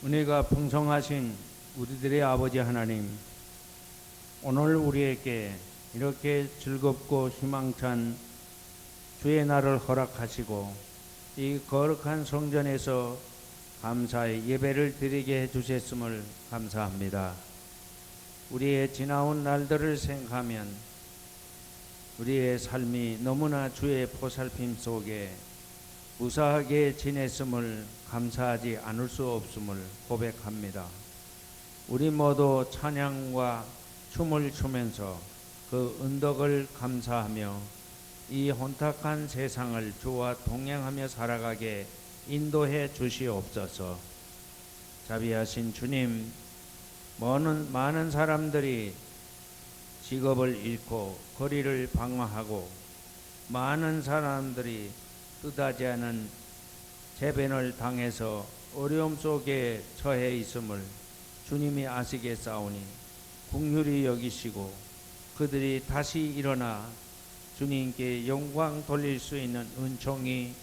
은혜가 풍성하신 우리들의 아버지 하나님, 오늘 우리에게 이렇게 즐겁고 희망찬 주의 날을 허락하시고 이 거룩한 성전에서 감사의 예배를 드리게 해주셨음을 감사합니다. 우리의 지나온 날들을 생각하면 우리의 삶이 너무나 주의 보살핌 속에 무사하게 지냈음을 감사하지 않을 수 없음을 고백합니다. 우리 모두 찬양과 춤을 추면서 그 은덕을 감사하며 이 혼탁한 세상을 주와 동행하며 살아가게 인도해 주시옵소서. 자비하신 주님, 많은 사람들이 직업을 잃고 거리를 방황하고 많은 사람들이 뜻하지 않은 재변을 당해서 어려움 속에 처해 있음을 주님이 아시겠사오니 긍휼히 여기시고 그들이 다시 일어나 주님께 영광 돌릴 수 있는 은총이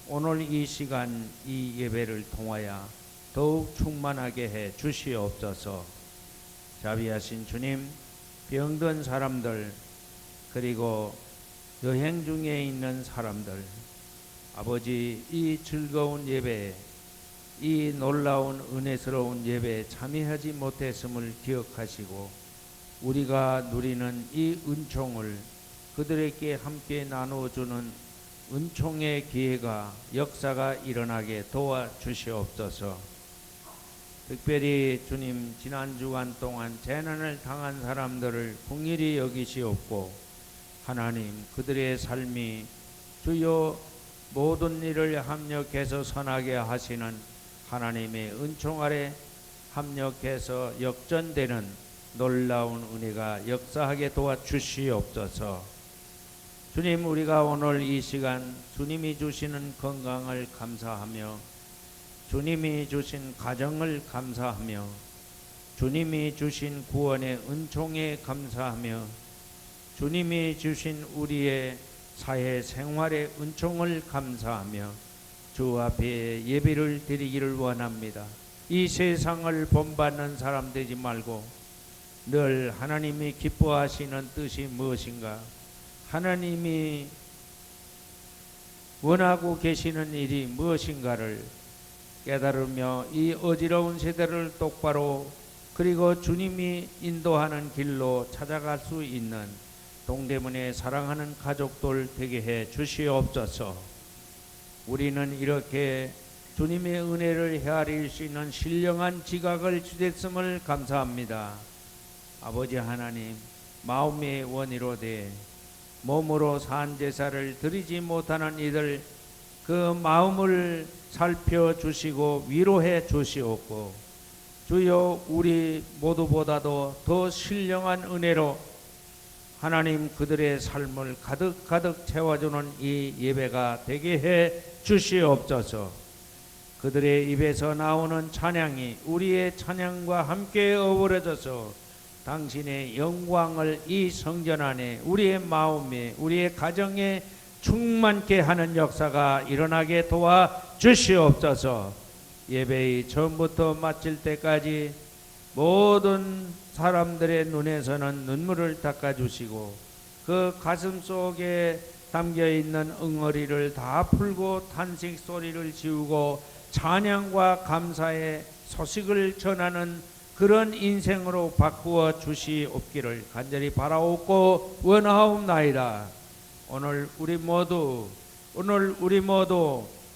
오늘 이 시간 이 예배를 통하여 더욱 충만하게 해 주시옵소서. 자비하신 주님, 병든 사람들 그리고 여행 중에 있는 사람들, 아버지, 이 즐거운 예배에, 이 놀라운 은혜스러운 예배에 참여하지 못했음을 기억하시고 우리가 누리는 이 은총을 그들에게 함께 나누어주는 은총의 기회가, 역사가 일어나게 도와주시옵소서. 특별히 주님, 지난 주간 동안 재난을 당한 사람들을 긍휼히 여기시옵고 하나님, 그들의 삶이 주여 모든 일을 합력해서 선하게 하시는 하나님의 은총 아래 합력해서 역전되는 놀라운 은혜가 역사하게 도와주시옵소서. 주님, 우리가 오늘 이 시간 주님이 주시는 건강을 감사하며 주님이 주신 가정을 감사하며 주님이 주신 구원의 은총에 감사하며 주님이 주신 우리의 사회 생활의 은총을 감사하며 주 앞에 예배를 드리기를 원합니다. 이 세상을 본받는 사람 되지 말고 늘 하나님이 기뻐하시는 뜻이 무엇인가, 하나님이 원하고 계시는 일이 무엇인가를 깨달으며 이 어지러운 세대를 똑바로 그리고 주님이 인도하는 길로 찾아갈 수 있는 동대문에 사랑하는 가족들 되게 해 주시옵소서. 우리는 이렇게 주님의 은혜를 헤아릴 수 있는 신령한 지각을 주셨음을 감사합니다. 아버지 하나님, 마음의 원의로 돼 몸으로 산 제사를 드리지 못하는 이들 그 마음을 살펴주시고 위로해 주시옵고 주여, 우리 모두보다도 더 신령한 은혜로 하나님 그들의 삶을 가득 채워주는 이 예배가 되게 해 주시옵소서. 그들의 입에서 나오는 찬양이 우리의 찬양과 함께 어우러져서 당신의 영광을 이 성전 안에 우리의 마음에 우리의 가정에 충만케 하는 역사가 일어나게 도와주시옵소서. 예배의 처음부터 마칠 때까지 모든 사람들의 눈에서는 눈물을 닦아주시고 그 가슴 속에 담겨있는 응어리를 다 풀고 탄식 소리를 지우고 찬양과 감사의 소식을 전하는 그런 인생으로 바꾸어 주시옵기를 간절히 바라옵고 원하옵나이다. 오늘 우리 모두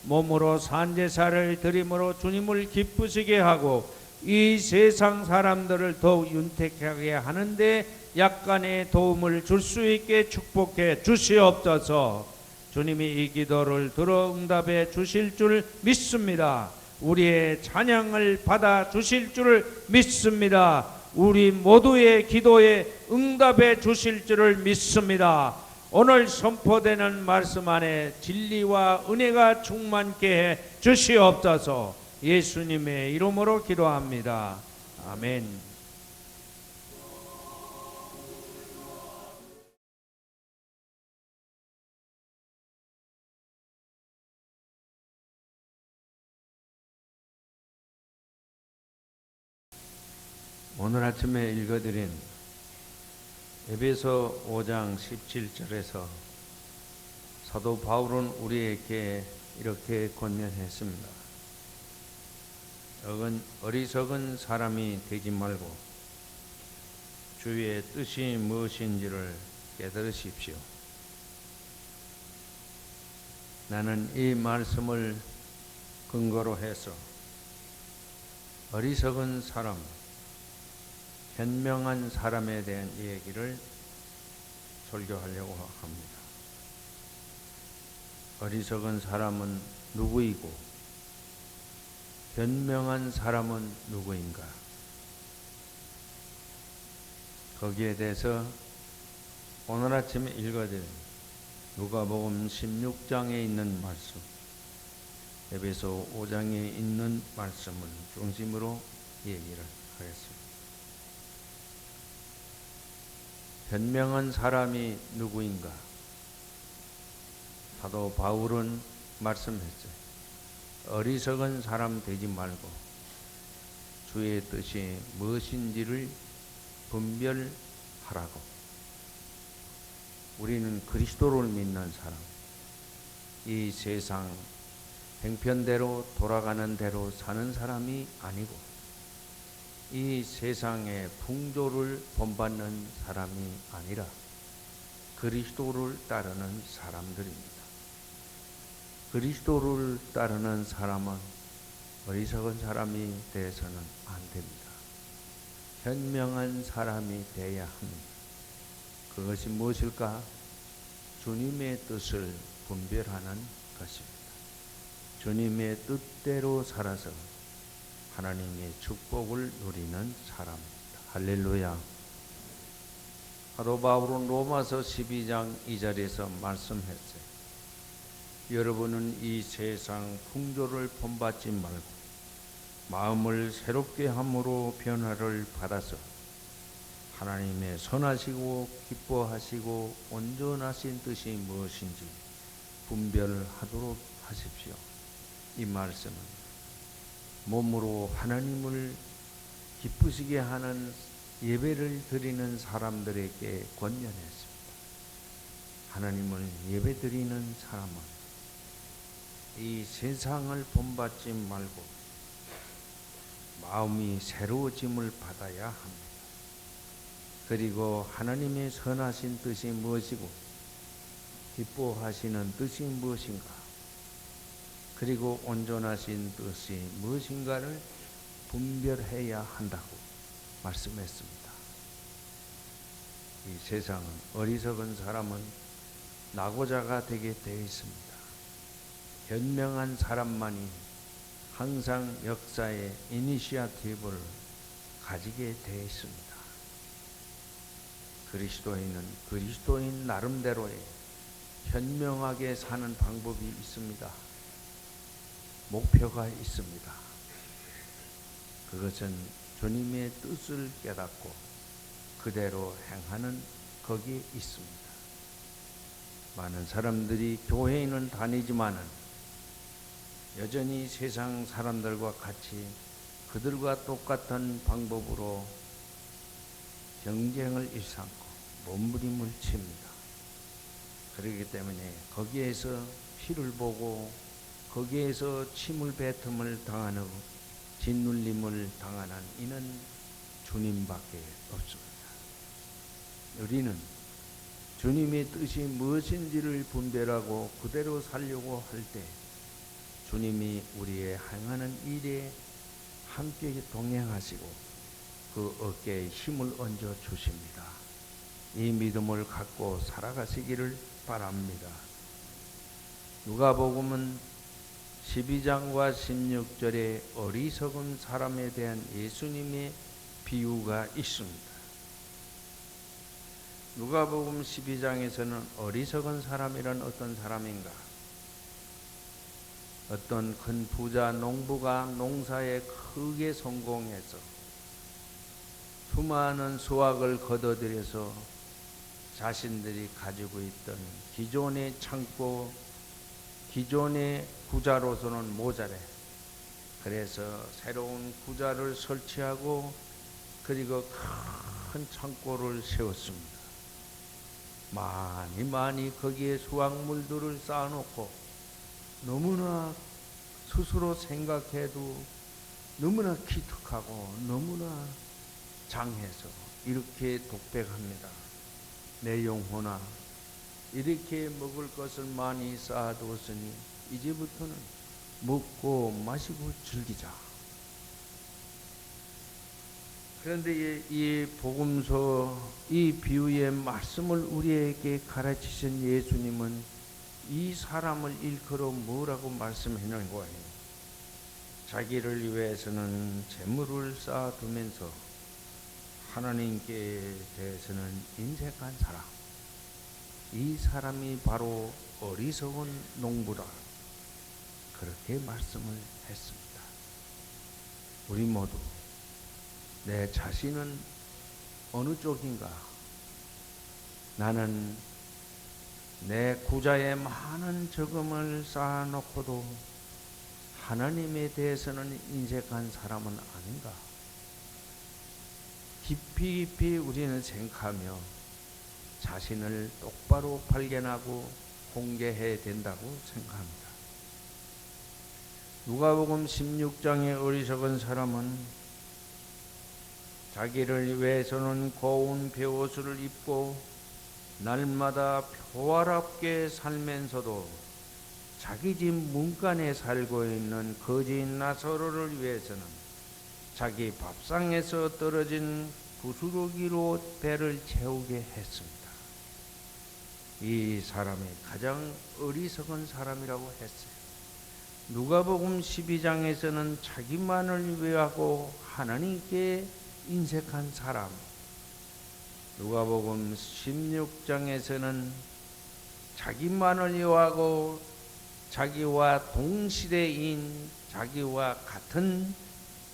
몸으로 산제사를 드림으로 주님을 기쁘시게 하고 이 세상 사람들을 더욱 윤택하게 하는데 약간의 도움을 줄 수 있게 축복해 주시옵소서. 주님이 이 기도를 들어 응답해 주실 줄 믿습니다. 우리의 찬양을 받아 주실 줄을 믿습니다. 우리 모두의 기도에 응답해 주실 줄을 믿습니다. 오늘 선포되는 말씀 안에 진리와 은혜가 충만케 해 주시옵소서. 예수님의 이름으로 기도합니다. 아멘. 오늘 아침에 읽어드린 에베소 5장 17절에서 사도 바울은 우리에게 이렇게 권면했습니다. 어리석은 사람이 되지 말고 주의 뜻이 무엇인지를 깨달으십시오. 나는 이 말씀을 근거로 해서 어리석은 사람, 현명한 사람에 대한 이야기를 설교하려고 합니다. 어리석은 사람은 누구이고 현명한 사람은 누구인가? 거기에 대해서 오늘 아침에 읽어드린 누가복음 16장에 있는 말씀, 에베소 5장에 있는 말씀을 중심으로 얘기를 하겠습니다. 현명한 사람이 누구인가? 사도 바울은 말씀했어요. 어리석은 사람 되지 말고 주의 뜻이 무엇인지를 분별하라고. 우리는 그리스도를 믿는 사람, 이 세상 행편대로 돌아가는 대로 사는 사람이 아니고 이 세상의 풍조를 본받는 사람이 아니라 그리스도를 따르는 사람들입니다. 그리스도를 따르는 사람은 어리석은 사람이 되어서는 안 됩니다. 현명한 사람이 되어야 합니다. 그것이 무엇일까? 주님의 뜻을 분별하는 것입니다. 주님의 뜻대로 살아서 하나님의 축복을 누리는 사람입니다. 할렐루야. 사도 바울은 로마서 12장 2절에서 말씀했어요. 여러분은 이 세상 풍조를 본받지 말고 마음을 새롭게 함으로 변화를 받아서 하나님의 선하시고 기뻐하시고 온전하신 뜻이 무엇인지 분별하도록 하십시오. 이 말씀은 몸으로 하나님을 기쁘시게 하는 예배를 드리는 사람들에게 권면했습니다. 하나님을 예배드리는 사람은 이 세상을 본받지 말고 마음이 새로워짐을 받아야 합니다. 그리고 하나님의 선하신 뜻이 무엇이고 기뻐하시는 뜻이 무엇인가, 그리고 온전하신 뜻이 무엇인가를 분별해야 한다고 말씀했습니다. 이 세상은 어리석은 사람은 낙오자가 되게 되어 있습니다. 현명한 사람만이 항상 역사의 이니시아티브를 가지게 되어 있습니다. 그리스도인은 그리스도인 나름대로의 현명하게 사는 방법이 있습니다. 목표가 있습니다. 그것은 주님의 뜻을 깨닫고 그대로 행하는 거기에 있습니다. 많은 사람들이 교회에는 다니지만은 여전히 세상 사람들과 같이 그들과 똑같은 방법으로 경쟁을 일삼고 몸부림을 칩니다. 그렇기 때문에 거기에서 피를 보고 거기에서 침을 뱉음을 당하는 짓눌림을 당하는 이는 주님밖에 없습니다. 우리는 주님의 뜻이 무엇인지를 분별하고 그대로 살려고 할 때 주님이 우리의 행하는 일에 함께 동행하시고 그 어깨에 힘을 얹어 주십니다. 이 믿음을 갖고 살아가시기를 바랍니다. 누가복음은 12장과 16절에 어리석은 사람에 대한 예수님의 비유가 있습니다. 누가복음 12장에서는 어리석은 사람이란 어떤 사람인가? 어떤 큰 부자 농부가 농사에 크게 성공해서 수많은 수확을 거둬들여서 자신들이 가지고 있던 기존의 창고, 기존의 구자로서는 모자래. 그래서 새로운 구자를 설치하고 그리고 큰 창고를 세웠습니다. 많이 거기에 수확물들을 쌓아놓고 너무나 스스로 생각해도 너무나 기특하고 너무나 장해서 이렇게 독백합니다. 내 영혼아, 이렇게 먹을 것을 많이 쌓아두었으니 이제부터는 먹고 마시고 즐기자. 그런데 이 복음서, 이 비유의 말씀을 우리에게 가르치신 예수님은 이 사람을 일컬어 뭐라고 말씀해놓은 거예요? 자기를 위해서는 재물을 쌓아두면서 하나님께 대해서는 인색한 사람, 이 사람이 바로 어리석은 농부다, 그렇게 말씀을 했습니다. 우리 모두 내 자신은 어느 쪽인가? 나는 내 구자에 많은 저금을 쌓아놓고도 하나님에 대해서는 인색한 사람은 아닌가? 깊이 우리는 생각하며 자신을 똑바로 발견하고 공개해야 된다고 생각합니다. 누가복음 16장의 어리석은 사람은 자기를 위해서는 고운 베옷을 입고 날마다 평화롭게 살면서도 자기 집 문간에 살고 있는 거지인 나사로를 위해서는 자기 밥상에서 떨어진 부스러기로 배를 채우게 했습니다. 이 사람이 가장 어리석은 사람이라고 했어요. 누가복음 12장에서는 자기만을 위하고 하나님께 인색한 사람, 누가복음 16장에서는 자기만을 위하고 자기와 동시대인, 자기와 같은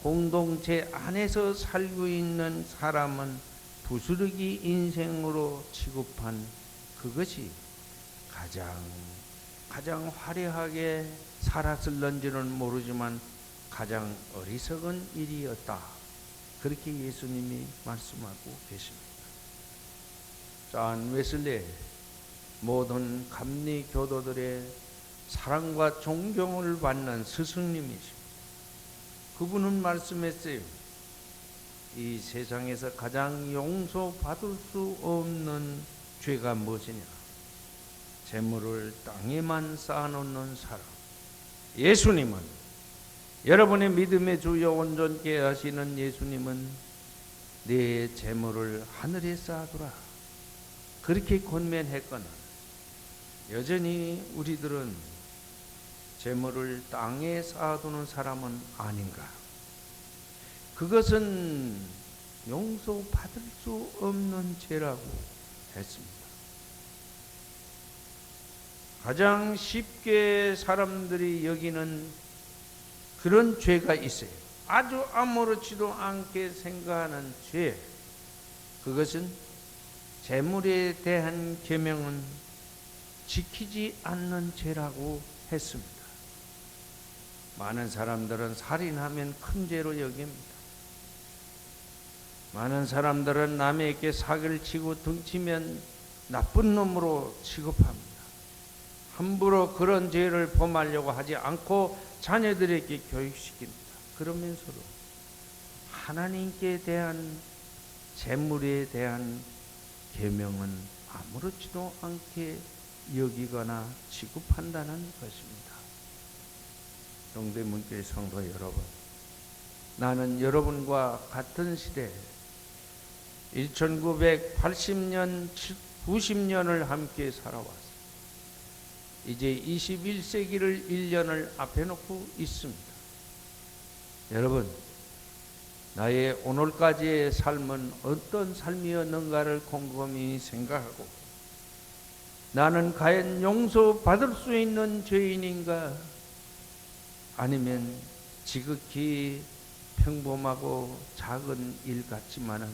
공동체 안에서 살고 있는 사람은 부스러기 인생으로 취급한 그것이 가장 화려하게 살았을런지는 모르지만 가장 어리석은 일이었다, 그렇게 예수님이 말씀하고 계십니다. 존 웨슬리, 모든 감리 교도들의 사랑과 존경을 받는 스승님이십니다. 그분은 말씀했어요. 이 세상에서 가장 용서받을 수 없는 죄가 무엇이냐? 재물을 땅에만 쌓아놓는 사람. 예수님은, 여러분의 믿음의 주여 온전케 하시는 예수님은 네 재물을 하늘에 쌓아두라, 그렇게 권면했거나 여전히 우리들은 재물을 땅에 쌓아두는 사람은 아닌가? 그것은 용서받을 수 없는 죄라고 했습니다. 가장 쉽게 사람들이 여기는 그런 죄가 있어요. 아주 아무렇지도 않게 생각하는 죄. 그것은 재물에 대한 계명은 지키지 않는 죄라고 했습니다. 많은 사람들은 살인하면 큰 죄로 여깁니다. 많은 사람들은 남에게 사기를 치고 등치면 나쁜 놈으로 취급합니다. 함부로 그런 죄를 범하려고 하지 않고 자녀들에게 교육시킵니다. 그러면서도 하나님께 대한 재물에 대한 계명은 아무렇지도 않게 여기거나 취급한다는 것입니다. 동대문교회 성도 여러분, 나는 여러분과 같은 시대 1980년, 90년을 함께 살아왔습니다. 이제 21세기를 1년을 앞에 놓고 있습니다. 여러분, 나의 오늘까지의 삶은 어떤 삶이었는가를 곰곰이 생각하고, 나는 과연 용서받을 수 있는 죄인인가? 아니면 지극히 평범하고 작은 일 같지만은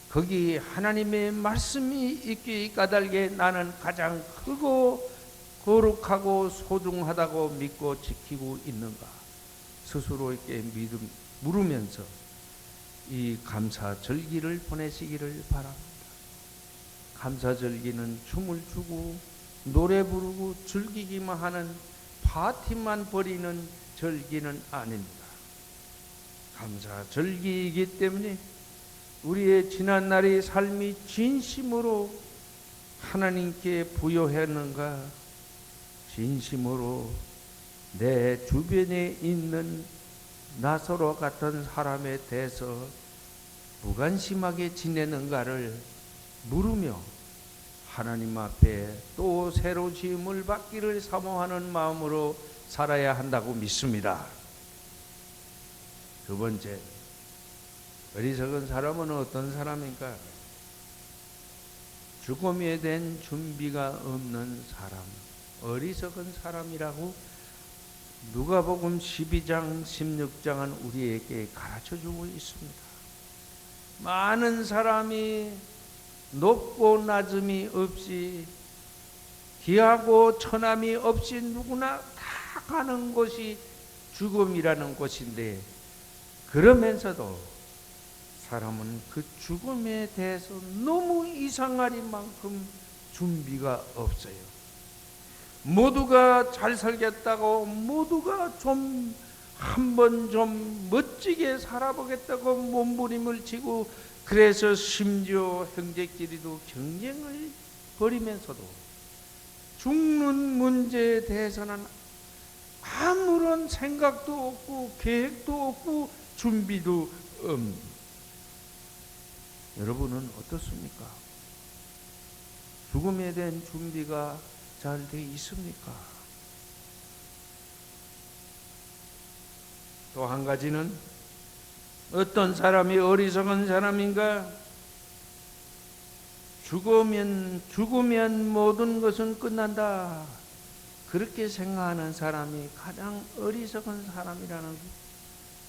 거기 하나님의 말씀이 있기 까닭에 나는 가장 크고 거룩하고 소중하다고 믿고 지키고 있는가 스스로에게 물으면서 이 감사절기를 보내시기를 바랍니다. 감사절기는 춤을 추고 노래 부르고 즐기기만 하는 파티만 벌이는 절기는 아닙니다. 감사절기이기 때문에 우리의 지난날의 삶이 진심으로 하나님께 부여했는가, 진심으로 내 주변에 있는 나사로 같은 사람에 대해서 무관심하게 지내는가를 물으며 하나님 앞에 또 새로 지음을 받기를 사모하는 마음으로 살아야 한다고 믿습니다. 두 번째, 어리석은 사람은 어떤 사람인가? 죽음에 대한 준비가 없는 사람, 어리석은 사람이라고 누가복음 12장 16장은 우리에게 가르쳐주고 있습니다. 많은 사람이 높고 낮음이 없이 기하고 천함이 없이 누구나 다 가는 곳이 죽음이라는 곳인데, 그러면서도 사람은 그 죽음에 대해서 너무 이상하리만큼 준비가 없어요. 모두가 잘 살겠다고, 모두가 좀 한번 좀 멋지게 살아보겠다고 몸부림을 치고, 그래서 심지어 형제끼리도 경쟁을 벌이면서도 죽는 문제에 대해서는 아무런 생각도 없고 계획도 없고 준비도 없습니다. 여러분은 어떻습니까? 죽음에 대한 준비가 잘 되어 있습니까? 또 한 가지는 어떤 사람이 어리석은 사람인가? 죽으면 모든 것은 끝난다, 그렇게 생각하는 사람이 가장 어리석은 사람이라는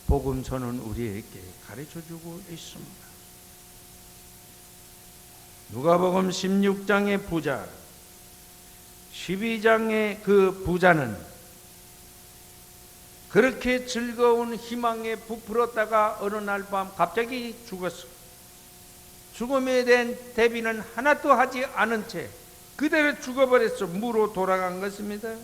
복음서는 우리에게 가르쳐주고 있습니다. 누가복음 16장의 부자, 12장의 그 부자는 그렇게 즐거운 희망에 부풀었다가 어느 날 밤 갑자기 죽었어. 죽음에 대한 대비는 하나도 하지 않은 채 그대로 죽어버렸어. 무로 돌아간 것입니다.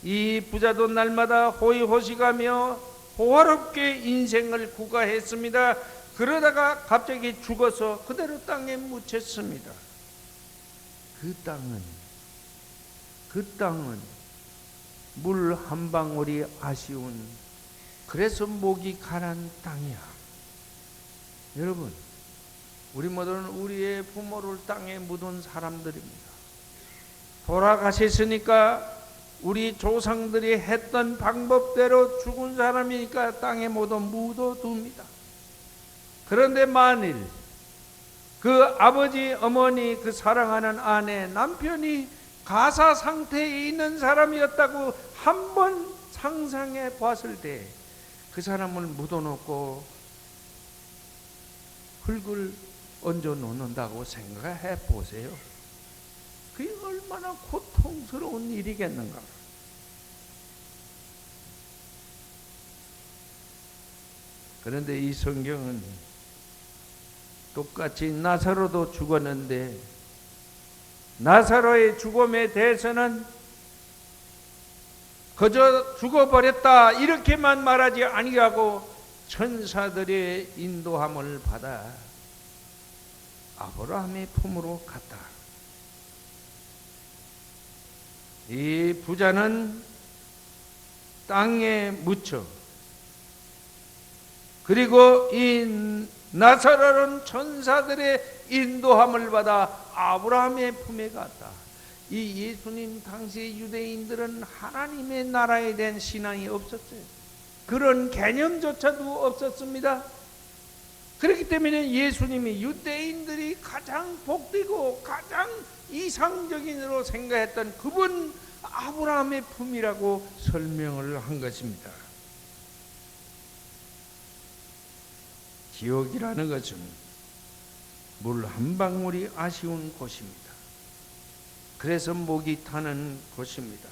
이 부자도 날마다 호의호식하며 호화롭게 인생을 구가했습니다. 그러다가 갑자기 죽어서 그대로 땅에 묻혔습니다. 그 땅은 물 한 방울이 아쉬운, 그래서 목이 가난 땅이야. 여러분, 우리 모두는 우리의 부모를 땅에 묻은 사람들입니다. 돌아가셨으니까 우리 조상들이 했던 방법대로 죽은 사람이니까 땅에 모두 묻어둡니다. 그런데 만일 그 아버지, 어머니, 그 사랑하는 아내, 남편이 가사 상태에 있는 사람이었다고 한번 상상해 봤을 때 그 사람을 묻어놓고 흙을 얹어 놓는다고 생각해 보세요. 그게 얼마나 고통스러운 일이겠는가. 그런데 이 성경은 똑같이 나사로도 죽었는데 나사로의 죽음에 대해서는 그저 죽어버렸다 이렇게만 말하지 아니하고 천사들의 인도함을 받아 아브라함의 품으로 갔다. 이 부자는 땅에 묻혀, 그리고 이 나사로는 천사들의 인도함을 받아 아브라함의 품에 갔다. 이 예수님 당시 유대인들은 하나님의 나라에 대한 신앙이 없었어요. 그런 개념조차도 없었습니다. 그렇기 때문에 예수님이 유대인들이 가장 복되고 가장 이상적인으로 생각했던 그분 아브라함의 품이라고 설명을 한 것입니다. 지옥이라는 것은 물 한 방울이 아쉬운 곳입니다. 그래서 목이 타는 곳입니다.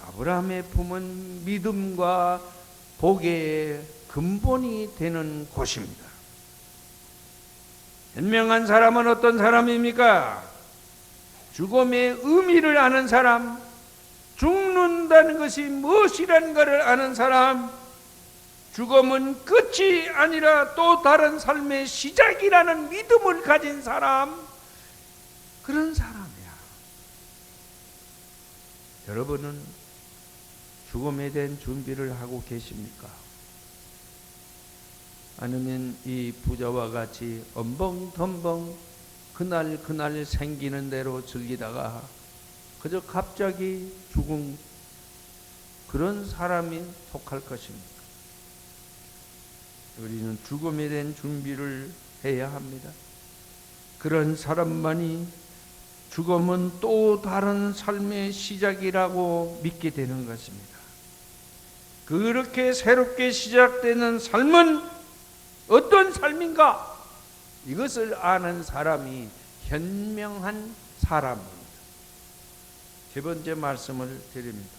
아브라함의 품은 믿음과 복의 근본이 되는 곳입니다. 현명한 사람은 어떤 사람입니까? 죽음의 의미를 아는 사람, 죽는다는 것이 무엇이라는 것을 아는 사람, 죽음은 끝이 아니라 또 다른 삶의 시작이라는 믿음을 가진 사람, 그런 사람이야. 여러분은 죽음에 대한 준비를 하고 계십니까? 아니면 이 부자와 같이 엄벙덤벙 그날 생기는 대로 즐기다가 그저 갑자기 죽은 그런 사람이 속할 것입니까? 우리는 죽음에 대한 준비를 해야 합니다. 그런 사람만이 죽음은 또 다른 삶의 시작이라고 믿게 되는 것입니다. 그렇게 새롭게 시작되는 삶은 어떤 삶인가? 이것을 아는 사람이 현명한 사람입니다. 세 번째 말씀을 드립니다.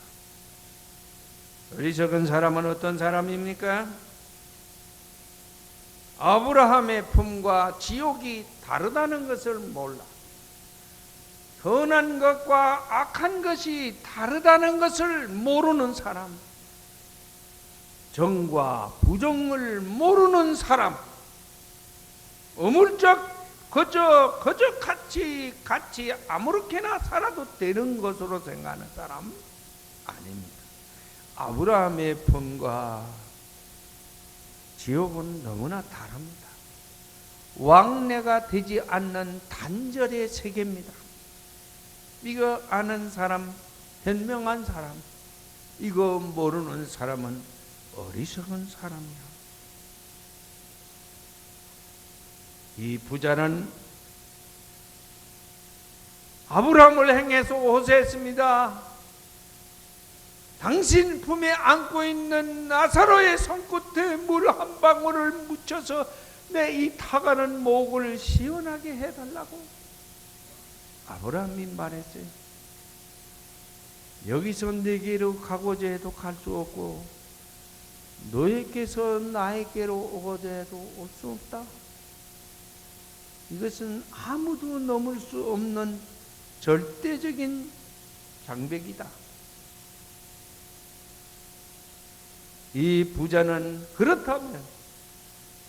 어리석은 사람은 어떤 사람입니까? 아브라함의 품과 지옥이 다르다는 것을 몰라. 선한 것과 악한 것이 다르다는 것을 모르는 사람, 정과 부정을 모르는 사람, 어물쩍 그저 같이 아무렇게나 살아도 되는 것으로 생각하는 사람 아닙니다. 아브라함의 품과 지옥은 너무나 다릅니다. 왕래가 되지 않는 단절의 세계입니다. 이거 아는 사람, 현명한 사람, 이거 모르는 사람은 어리석은 사람이야. 이 부자는 아브라함을 향해서 호소했습니다. 당신 품에 안고 있는 나사로의 손끝에 물 한 방울을 묻혀서 내 이 타가는 목을 시원하게 해달라고 아브라함이 말했어요. 여기서 내게로 가고자 해도 갈 수 없고 너에게서 나에게로 오고자 해도 올 수 없다. 이것은 아무도 넘을 수 없는 절대적인 장벽이다. 이 부자는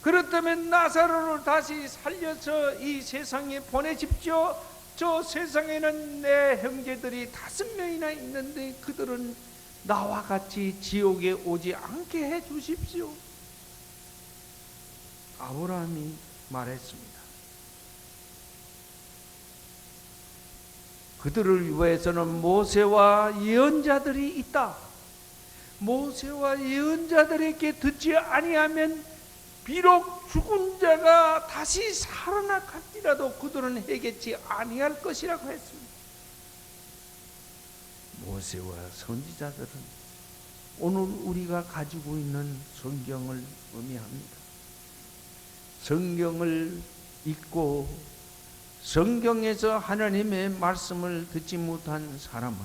그렇다면 나사로를 다시 살려서 이 세상에 보내십시오. 저 세상에는 내 형제들이 5명이나 있는데 그들은 나와 같이 지옥에 오지 않게 해 주십시오. 아브라함이 말했습니다. 그들을 위해서는 모세와 예언자들이 있다. 모세와 예언자들에게 듣지 아니하면 비록 죽은 자가 다시 살아날지라도 그들은 해겠지 아니할 것이라고 했습니다. 모세와 선지자들은 오늘 우리가 가지고 있는 성경을 의미합니다. 성경을 읽고 성경에서 하나님의 말씀을 듣지 못한 사람은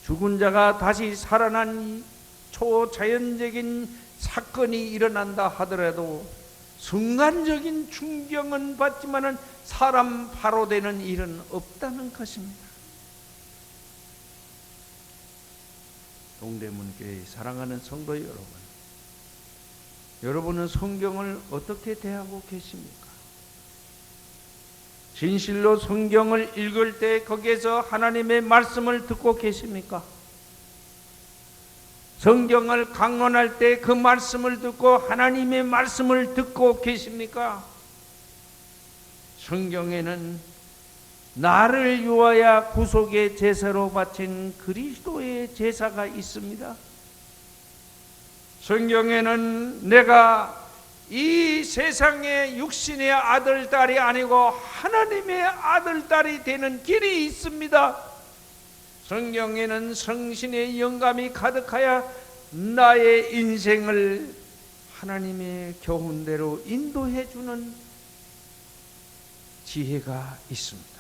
죽은 자가 다시 살아난 초자연적인 사건이 일어난다 하더라도 순간적인 충격은 받지만은 사람 바로 되는 일은 없다는 것입니다. 동대문교회 사랑하는 성도 여러분, 여러분은 성경을 어떻게 대하고 계십니까? 진실로 성경을 읽을 때 거기에서 하나님의 말씀을 듣고 계십니까? 성경을 강론할 때 그 말씀을 듣고 하나님의 말씀을 듣고 계십니까? 성경에는 나를 위하여 구속의 제사로 바친 그리스도의 제사가 있습니다. 성경에는 내가 이 세상의 육신의 아들, 딸이 아니고 하나님의 아들, 딸이 되는 길이 있습니다. 성경에는 성신의 영감이 가득하여 나의 인생을 하나님의 교훈대로 인도해 주는 지혜가 있습니다.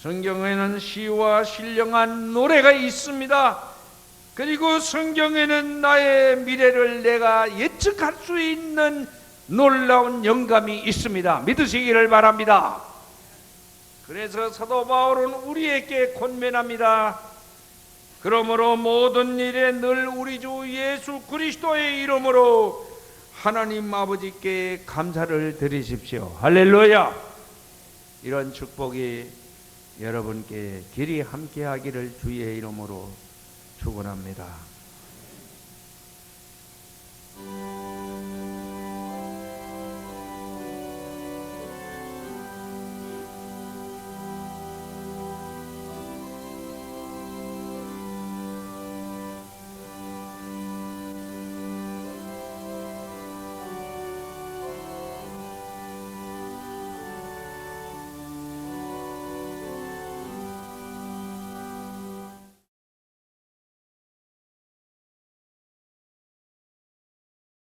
성경에는 시와 신령한 노래가 있습니다. 그리고 성경에는 나의 미래를 내가 예측할 수 있는 놀라운 영감이 있습니다. 믿으시기를 바랍니다. 그래서 사도 바울은 우리에게 권면합니다. 그러므로 모든 일에 늘 우리 주 예수 그리스도의 이름으로 하나님 아버지께 감사를 드리십시오. 할렐루야. 이런 축복이 여러분께 길이 함께하기를 주의 이름으로 축원합니다.